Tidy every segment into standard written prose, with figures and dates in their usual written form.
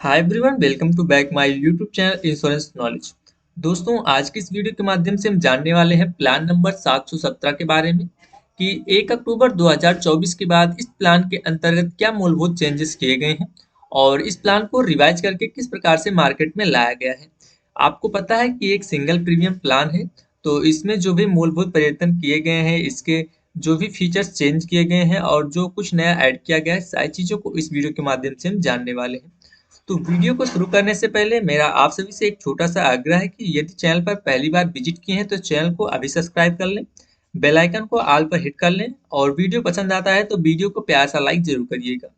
Hi everyone, welcome to back my YouTube channel insurance knowledge. दोस्तों, आज की इस वीडियो के माध्यम से हम जानने वाले हैं प्लान नंबर 717 के बारे में कि 1 अक्टूबर 2024 के बाद इस प्लान के अंतर्गत क्या मूलभूत चेंजेस किए गए हैं और इस प्लान को रिवाइज करके किस प्रकार से मार्केट में लाया गया है। आपको पता है कि एक सिंगल प्रीमियम प्लान है, तो इसमें जो भी मूलभूत परिवर्तन किए गए हैं, इसके जो भी फीचर्स चेंज किए गए हैं और जो कुछ नया ऐड किया गया है, सारी चीज़ों को इस वीडियो के माध्यम से हम जानने वाले हैं। तो वीडियो को शुरू करने से पहले मेरा आप सभी से एक छोटा सा आग्रह है कि यदि चैनल पर पहली बार विजिट किए हैं तो चैनल को अभी सब्सक्राइब कर लें, बेल आइकन को ऑल पर हिट कर लें और वीडियो पसंद आता है तो वीडियो को प्यार सा लाइक जरूर करिएगा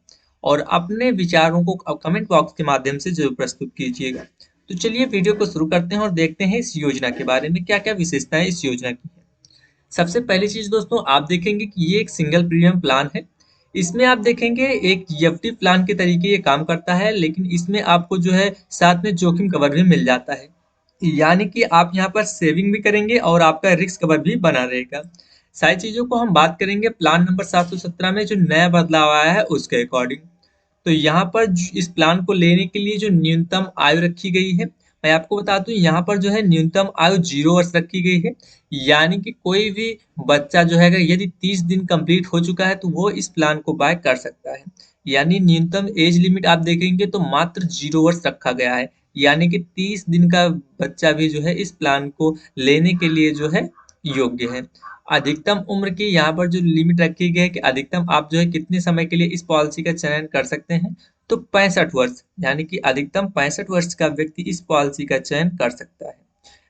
और अपने विचारों को कमेंट बॉक्स के माध्यम से जरूर प्रस्तुत कीजिएगा। तो चलिए वीडियो को शुरू करते हैं और देखते हैं इस योजना के बारे में क्या क्या विशेषताएं इस योजना की है। सबसे पहली चीज दोस्तों, आप देखेंगे कि ये एक सिंगल प्रीमियम प्लान है। इसमें आप देखेंगे एक ईएफटी प्लान के तरीके ये काम करता है, लेकिन इसमें आपको जो है साथ में जोखिम कवर भी मिल जाता है। यानी कि आप यहाँ पर सेविंग भी करेंगे और आपका रिस्क कवर भी बना रहेगा। सारी चीजों को हम बात करेंगे प्लान नंबर 717 में जो नया बदलाव आया है उसके अकॉर्डिंग। तो यहाँ पर इस प्लान को लेने के लिए जो न्यूनतम आयु रखी गई है, मैं आपको बता दूं यहाँ पर जो है न्यूनतम आयु 0 वर्ष रखी गई है। यानी कि कोई भी बच्चा जो है अगर यदि 30 दिन कंप्लीट हो चुका है तो वो इस प्लान को बाय कर सकता है। यानी न्यूनतम एज लिमिट आप देखेंगे तो मात्र 0 वर्ष रखा गया है। यानी कि 30 दिन का बच्चा भी जो है इस प्लान को लेने के लिए जो है योग्य है। अधिकतम उम्र की यहाँ पर जो लिमिट रखी गई है कि अधिकतम आप जो है कितने समय के लिए इस पॉलिसी का चयन कर सकते हैं, तो 65 वर्ष, यानी कि अधिकतम 65 वर्ष का व्यक्ति इस पॉलिसी का चयन कर सकता है।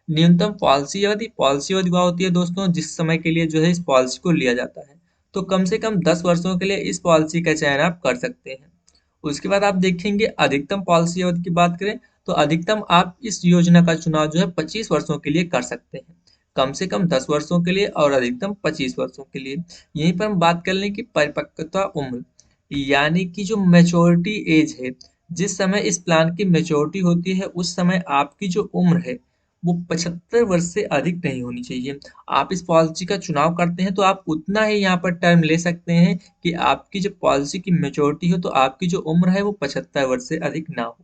न्यूनतम पॉलिसी अवधि वह होती है दोस्तों जिस समय के लिए जो है इस पॉलिसी को लिया जाता है। तो कम से कम 10 वर्षों के लिए इस पॉलिसी का चयन आप कर सकते हैं। उसके बाद आप देखेंगे अधिकतम पॉलिसी अवधि की बात करें तो अधिकतम आप इस योजना का चुनाव जो है 25 वर्षों के लिए कर सकते हैं। कम से कम 10 वर्षों के लिए और अधिकतम 25 वर्षों के लिए। यहीं पर हम बात कर लें कि परिपक्वता उम्र, यानी कि जो मेच्योरिटी एज है, जिस समय इस प्लान की मेच्योरिटी होती है उस समय आपकी जो उम्र है वो 75 वर्ष से अधिक नहीं होनी चाहिए। आप इस पॉलिसी का चुनाव करते हैं तो आप उतना ही यहाँ पर टर्म ले सकते हैं कि आपकी जो पॉलिसी की मेच्योरिटी हो तो आपकी जो उम्र है वो 75 वर्ष से अधिक ना हो।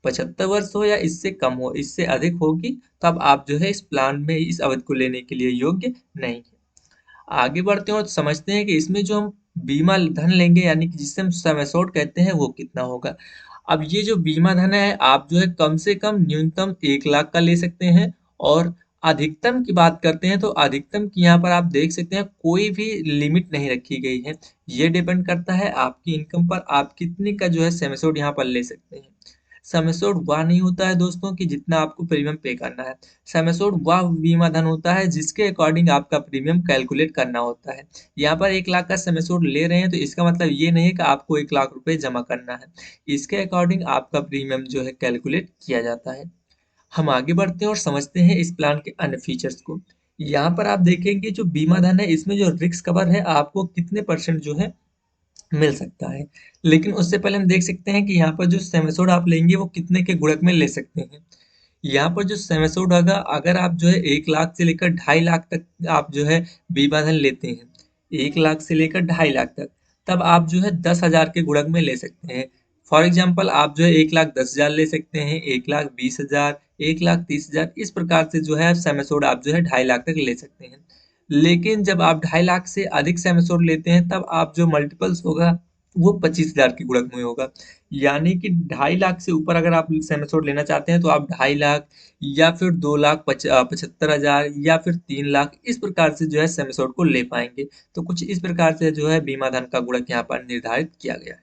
75 वर्ष हो या इससे कम हो, इससे अधिक होगी तब आप जो है इस प्लान में इस अवधि को लेने के लिए योग्य नहीं है। आगे बढ़ते हैं और समझते हैं कि इसमें जो हम बीमा धन लेंगे यानी कि जिसे हम सम एश्योर्ड कहते हैं वो कितना होगा। अब ये जो बीमा धन है आप जो है कम से कम न्यूनतम 1 लाख का ले सकते हैं और अधिकतम की बात करते हैं तो अधिकतम की यहाँ पर आप देख सकते हैं कोई भी लिमिट नहीं रखी गई है। ये डिपेंड करता है आपकी इनकम पर, आप कितने का जो है सम एश्योर्ड यहाँ पर ले सकते हैं। सम एश्योर्ड वह नहीं होता है दोस्तों कि जितना आपको प्रीमियम पे करना है। सम एश्योर्ड वह बीमा धन होता है जिसके अकॉर्डिंग आपका प्रीमियम कैलकुलेट करना होता है। यहाँ पर 1 लाख का सम एश्योर्ड ले रहे हैं तो इसका मतलब ये नहीं है कि आपको 1 लाख रुपए जमा करना है। इसके अकॉर्डिंग आपका प्रीमियम जो है कैलकुलेट किया जाता है। हम आगे बढ़ते हैं और समझते हैं इस प्लान के अन्य फीचर्स को। यहाँ पर आप देखेंगे जो बीमा धन है इसमें जो रिस्क कवर है आपको कितने परसेंट जो है मिल सकता है। लेकिन उससे पहले हम देख सकते हैं कि यहाँ पर जो सम एश्योर्ड आप लेंगे वो कितने के गुणक में ले सकते हैं। यहाँ पर जो सम एश्योर्ड होगा अगर आप जो है 1 लाख से लेकर 2.5 लाख तक आप जो है बीमा धन लेते हैं, 1 लाख से लेकर 2.5 लाख तक, तब आप जो है 10,000 के गुणक में ले सकते हैं। फॉर एग्जाम्पल आप जो है 1,10,000 ले सकते हैं, 1,20,000, 1,30,000, इस प्रकार से जो है सम एश्योर्ड आप जो है 2.5 लाख तक ले सकते हैं। लेकिन जब आप 2.5 लाख से अधिक सम एश्योर्ड लेते हैं तब आप जो मल्टीपल्स होगा वो 25,000 की गुणक में होगा। यानी कि 2.5 लाख से ऊपर अगर आप सम एश्योर्ड लेना चाहते हैं तो आप 2.5 लाख या फिर 2,75,000 या फिर 3 लाख, इस प्रकार से जो है सम एश्योर्ड को ले पाएंगे। तो कुछ इस प्रकार से जो है बीमा धन का गुणक यहाँ पर निर्धारित किया गया है।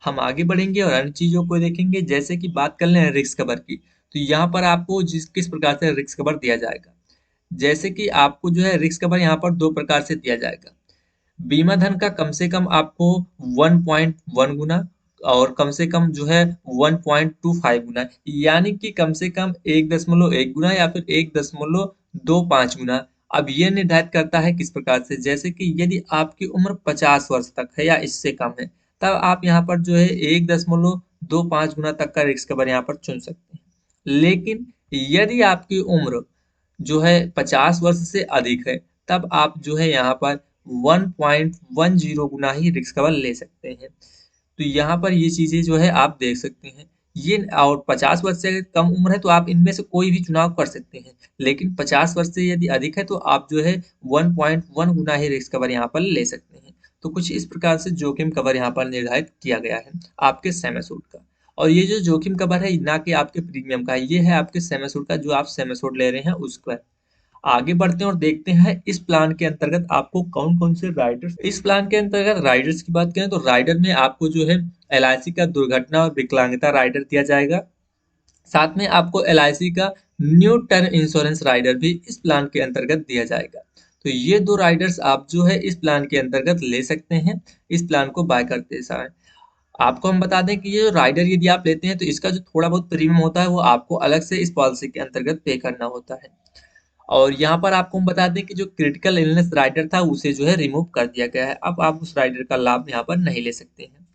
हम आगे बढ़ेंगे और अन्य चीजों को देखेंगे, जैसे कि बात कर लें रिस्क कवर की। तो यहाँ पर आपको जिस किस प्रकार से रिस्क कवर दिया जाएगा, जैसे कि आपको जो है रिस्क कवर यहाँ पर 2 प्रकार से दिया जाएगा। बीमा धन का कम से कम आपको 1.1 गुना और कम से कम जो है 1.25 गुना, यानी कि कम से कम 1.1 गुना या फिर 1.25 गुना। अब ये निर्धारित करता है किस प्रकार से, जैसे कि यदि आपकी उम्र 50 वर्ष तक है या इससे कम है तब आप यहाँ पर जो है 1.25 गुना तक का रिस्क कवर यहाँ पर चुन सकते हैं। लेकिन यदि आपकी उम्र जो है 50 वर्ष से अधिक है तब आप जो है यहाँ पर 1.10 गुना ही रिस्क कवर ले सकते हैं। तो यहाँ पर ये चीजें जो है आप देख सकते हैं। ये और 50 वर्ष से कम उम्र है तो आप इनमें से कोई भी चुनाव कर सकते हैं। लेकिन 50 वर्ष से यदि अधिक है तो आप जो है 1.1 गुना ही रिस्क कवर यहाँ पर ले सकते हैं। तो कुछ इस प्रकार से जोखिम कवर यहाँ पर निर्धारित किया गया है आपके सम एश्योर्ड का। और ये जो जोखिम कवर है ना कि आपके प्रीमियम का, ये है आपके सम एश्योर्ड का, जो आप सम एश्योर्ड ले रहे हैं उसका। आगे बढ़ते हैं और देखते हैं इस प्लान के अंतर्गत आपको कौन कौन से राइडर्स, इस प्लान के अंतर्गत राइडर्स की बात करें तो राइडर में आपको जो है एलआईसी का दुर्घटना और विकलांगता राइडर दिया जाएगा। साथ में आपको एलआईसी का न्यू टर्म इंश्योरेंस राइडर भी इस प्लान के अंतर्गत दिया जाएगा। तो ये दो राइडर्स आप जो है इस प्लान के अंतर्गत ले सकते हैं इस प्लान को बाय करते समय। आपको हम बता दें कि ये जो राइडर यदि आप लेते हैं तो इसका जो थोड़ा बहुत प्रीमियम होता है वो आपको अलग से इस पॉलिसी के अंतर्गत पे करना होता है। और यहाँ पर आपको हम बता दें कि जो क्रिटिकल इलनेस राइडर था उसे जो है रिमूव कर दिया गया है। अब आप उस राइडर का लाभ यहाँ पर नहीं ले सकते हैं।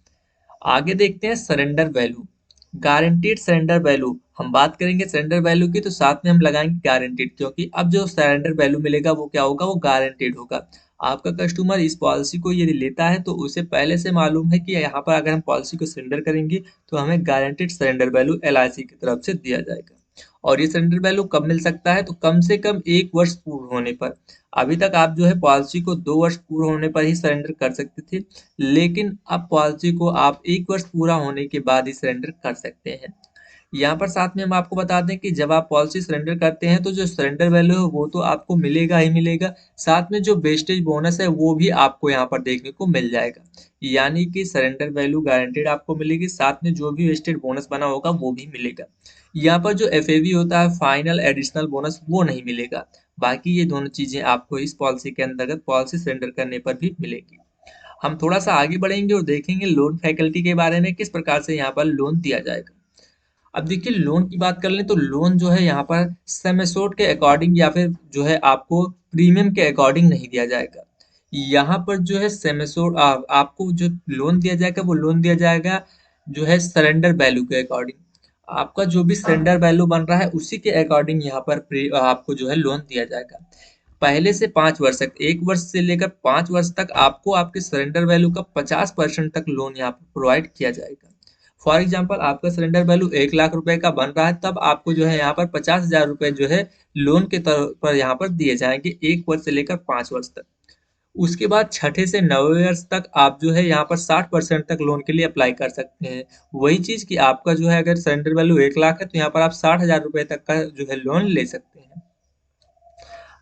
आगे देखते हैं surrender value, guaranteed surrender value. हम बात करेंगे सरेंडर वैल्यू की तो साथ में हम लगाएंगे गारंटीड, क्योंकि अब जो सरेंडर वैल्यू मिलेगा वो क्या होगा, वो गारंटीड होगा। आपका कस्टमर इस पॉलिसी को यदि लेता है तो उसे पहले से मालूम है कि यहाँ पर अगर हम पॉलिसी को सरेंडर करेंगे तो हमें गारंटीड सरेंडर वैल्यू एलआईसी की तरफ से दिया जाएगा। और ये सरेंडर वैल्यू कब मिल सकता है, तो कम से कम 1 वर्ष पूर्ण होने पर। अभी तक आप जो है पॉलिसी को 2 वर्ष पूर्ण होने पर ही सरेंडर कर सकते थे, लेकिन अब पॉलिसी को आप 1 वर्ष पूरा होने के बाद ही सरेंडर कर सकते हैं। यहाँ पर साथ में हम आपको बता दें कि जब आप पॉलिसी सरेंडर करते हैं तो जो सरेंडर वैल्यू है वो तो आपको मिलेगा ही मिलेगा, साथ में जो वेस्टेज बोनस है वो भी आपको यहाँ पर देखने को मिल जाएगा। यानी कि सरेंडर वैल्यू गारंटेड आपको मिलेगी, साथ में जो भी वेस्टेज बोनस बना होगा वो भी मिलेगा। यहाँ पर जो एफएवी होता है, फाइनल एडिशनल बोनस, वो नहीं मिलेगा। बाकी ये दोनों चीजें आपको इस पॉलिसी के अंतर्गत पॉलिसी सरेंडर करने पर भी मिलेगी। हम थोड़ा सा आगे बढ़ेंगे और देखेंगे लोन फैकल्टी के बारे में, किस प्रकार से यहाँ पर लोन दिया जाएगा। अब देखिए लोन की बात कर लें तो लोन जो है यहाँ पर सम एश्योर्ड के अकॉर्डिंग या फिर जो है आपको प्रीमियम के अकॉर्डिंग नहीं दिया जाएगा। यहाँ पर जो है सम एश्योर्ड आपको जो लोन दिया जाएगा वो लोन दिया जाएगा जो है सरेंडर वैल्यू के अकॉर्डिंग। आपका जो भी सरेंडर वैल्यू बन रहा है उसी के अकॉर्डिंग यहाँ पर आपको जो है लोन दिया जाएगा। पहले से 5 वर्ष तक, 1 वर्ष से लेकर 5 वर्ष तक आपको आपके सरेंडर वैल्यू का 50% तक लोन यहाँ पर प्रोवाइड किया जाएगा। फॉर एग्जाम्पल आपका सरेंडर वैल्यू 1 लाख रुपए का बन रहा है, तब आपको जो है यहाँ पर 50,000 रुपए जो है लोन के तौर पर यहाँ पर दिए जाएंगे 1 वर्ष से लेकर 5 वर्ष तक। उसके बाद छठे से 9वें वर्ष तक आप जो है यहाँ पर 60% तक लोन के लिए अप्लाई कर सकते हैं। वही चीज कि आपका जो है अगर सरेंडर वैल्यू 1 लाख है तो यहाँ पर आप 60,000 रुपए तक का जो है लोन ले सकते हैं।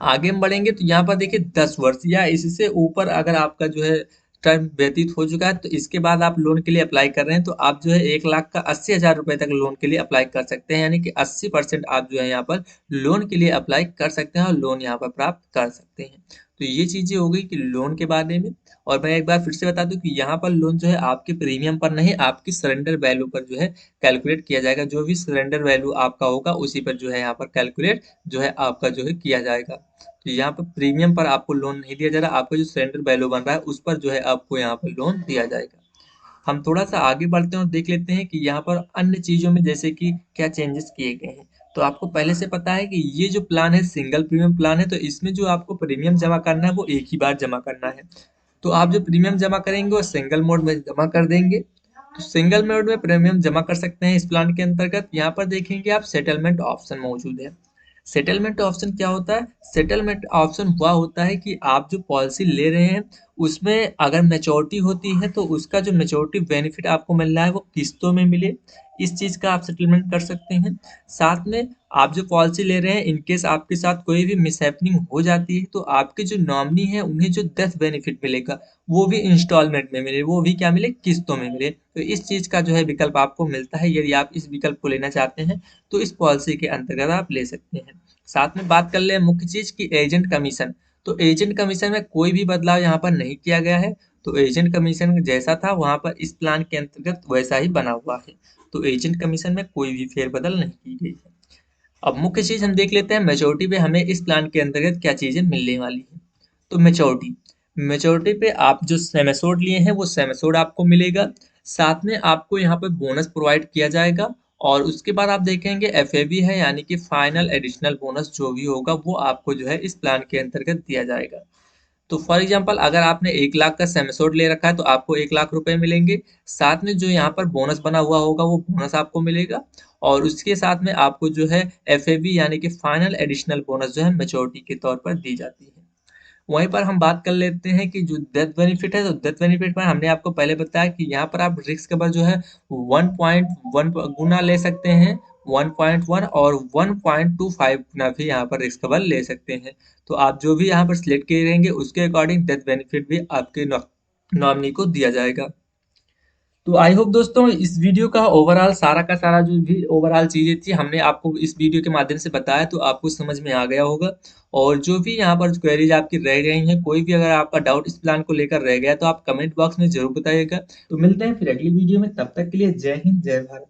आगे हम बढ़ेंगे तो यहाँ पर देखिए 10 वर्ष या इससे ऊपर अगर आपका जो है टर्म व्यतीत हो चुका है तो इसके बाद आप लोन के लिए अप्लाई कर रहे हैं तो आप जो है 1 लाख का 80,000 रुपए तक लोन के लिए अप्लाई कर सकते हैं। यानी कि 80% आप जो है यहाँ पर लोन के लिए अप्लाई कर सकते हैं और लोन यहाँ पर प्राप्त कर सकते हैं। तो ये चीजें हो गई कि लोन के बारे में। और मैं एक बार फिर से बता दूं कि यहाँ पर लोन जो है आपके प्रीमियम पर नहीं, आपकी सरेंडर वैल्यू पर जो है कैलकुलेट किया जाएगा। जो भी सरेंडर वैल्यू आपका होगा उसी पर जो है यहाँ पर कैलकुलेट जो है आपका जो है किया जाएगा। तो यहाँ पर प्रीमियम पर आपको लोन नहीं दिया जा रहा, आपका जो सरेंडर वैल्यू बन रहा है उस पर जो है आपको यहाँ पर लोन दिया जाएगा। हम थोड़ा सा आगे बढ़ते हैं और देख लेते हैं कि यहाँ पर अन्य चीजों में जैसे कि क्या चेंजेस किए गए हैं। तो आपको पहले से पता है कि ये जो प्लान है सिंगल प्रीमियम प्लान है, तो इसमें जो आपको प्रीमियम जमा करना है वो एक ही बार जमा करना है। तो आप जो प्रीमियम जमा करेंगे वो सिंगल मोड में जमा कर देंगे। तो सिंगल मोड में प्रीमियम जमा कर सकते हैं इस प्लान के अंतर्गत। यहाँ पर देखेंगे आप सेटलमेंट ऑप्शन मौजूद है। सेटलमेंट ऑप्शन क्या होता है, सेटलमेंट ऑप्शन हुआ होता है कि आप जो पॉलिसी ले रहे हैं उसमें अगर मैच्योरिटी होती है तो उसका जो मैच्योरिटी बेनिफिट आपको मिल रहा है वो किस्तों में मिले, इस चीज का आप सेटलमेंट कर सकते हैं। साथ में आप जो पॉलिसी ले रहे हैं इनकेस आपके साथ कोई भी मिसहैपनिंग हो जाती है तो आपके जो नॉमिनी है उन्हें जो डेथ बेनिफिट मिलेगा वो भी इंस्टॉलमेंट में मिले, वो भी क्या मिले, किस्तों में मिले। तो इस चीज का जो है विकल्प आपको मिलता है। यदि आप इस विकल्प को लेना चाहते हैं तो इस पॉलिसी के अंतर्गत आप ले सकते हैं। साथ में बात कर ले मुख्य चीज की एजेंट कमीशन। तो एजेंट कमीशन में कोई भी बदलाव यहाँ पर नहीं किया गया है। तो एजेंट कमीशन जैसा था वहां पर इस प्लान के अंतर्गत वैसा ही बना हुआ है। तो एजेंट कमीशन में कोई भी फेरबदल नहीं की गई है। अब मुख्य चीज हम देख लेते हैं मैच्योरिटी पे हमें इस प्लान के अंतर्गत क्या चीजें मिलने वाली है। तो मैच्योरिटी, मैच्योरिटी पे आप जो सम एश्योर्ड लिए हैं वो सम एश्योर्ड आपको मिलेगा। साथ में आपको यहाँ पे बोनस प्रोवाइड किया जाएगा। और उसके बाद आप देखेंगे एफएबी है, यानी कि फाइनल एडिशनल बोनस जो भी होगा वो आपको जो है इस प्लान के अंतर्गत दिया जाएगा। तो फॉर एग्जांपल अगर आपने 1 लाख का सम एश्योर्ड ले रखा है तो आपको 1 लाख रुपए मिलेंगे। साथ में जो यहाँ पर बोनस बना हुआ होगा वो बोनस आपको मिलेगा, और उसके साथ में आपको जो है एफएबी यानी कि फाइनल एडिशनल बोनस जो है मैच्योरिटी के तौर पर दी जाती है। वहीं पर हम बात कर लेते हैं कि जो डेथ बेनिफिट है, तो डेथ बेनिफिट पर हमने आपको पहले बताया कि यहाँ पर आप रिस्क कवर जो है 1.1 गुना ले सकते हैं, 1.1 और 1.25 गुना भी यहाँ पर रिस्क कवर ले सकते हैं। तो आप जो भी यहाँ पर सिलेक्ट किए रहेंगे उसके अकॉर्डिंग डेथ बेनिफिट भी आपके नॉमिनी को दिया जाएगा। तो आई होप दोस्तों इस वीडियो का ओवरऑल सारा का सारा जो भी ओवरऑल चीजें थी हमने आपको इस वीडियो के माध्यम से बताया, तो आपको समझ में आ गया होगा। और जो भी यहाँ पर क्वेरीज आपकी रह गई हैं, कोई भी अगर आपका डाउट इस प्लान को लेकर रह गया तो आप कमेंट बॉक्स में जरूर बताइएगा। तो मिलते हैं फिर अगली वीडियो में, तब तक के लिए जय हिंद जय भारत।